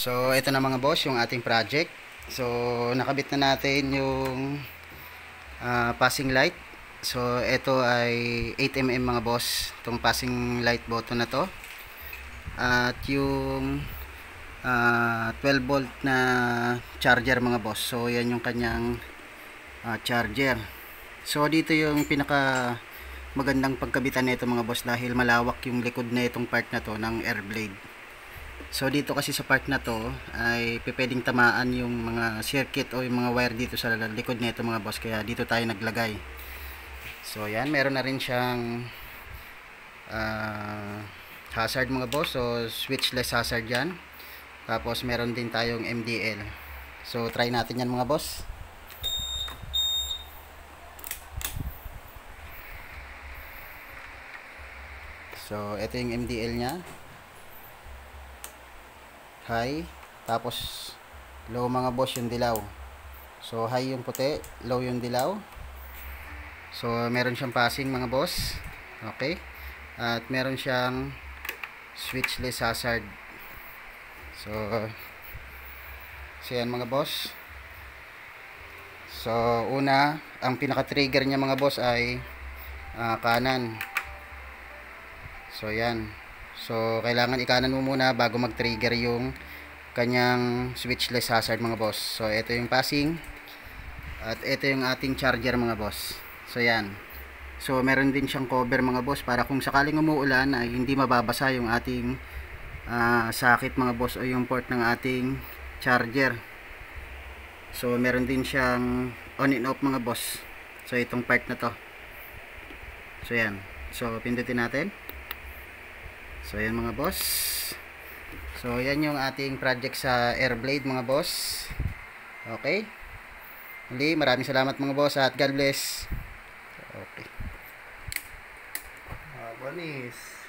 So, ito na mga boss, yung ating project. So, nakabit na natin yung passing light. So, ito ay 8mm mga boss, itong passing light button na to. At yung 12 volt na charger mga boss. So, yan yung kanyang charger. So, dito yung pinaka magandang pagkabitan nito mga boss dahil malawak yung likod na itong part na to ng air blade. So dito kasi sa part na to ay pwedeng tamaan yung mga circuit o yung mga wire dito sa likod nito mga boss, kaya dito tayo naglagay. So yan, meron na rin siyang hazard mga boss, so switchless hazard yan. Tapos meron din tayong MDL. So try natin yan mga boss. So ito yung MDL nya, high, tapos low mga boss yung dilaw. So high yung puti, low yung dilaw. So meron siyang passing mga boss. Okay. At meron siyang switchless hazard. So yan mga boss. So una, ang pinaka trigger niya mga boss ay kanan. So yan. So kailangan ikanan mo muna bago mag-trigger yung kanyang switchless hazard mga boss. So ito yung passing at ito yung ating charger mga boss. So yan. So meron din siyang cover mga boss para kung sakaling umuulan ay hindi mababasa yung ating socket mga boss o yung port ng ating charger. So meron din siyang on and off mga boss. So itong part na to. So yan. So pindutin natin. So yan mga boss. So yan yung ating project sa air blade mga boss. Okay. Muli, maraming salamat mga boss at God bless. Okay. Banis.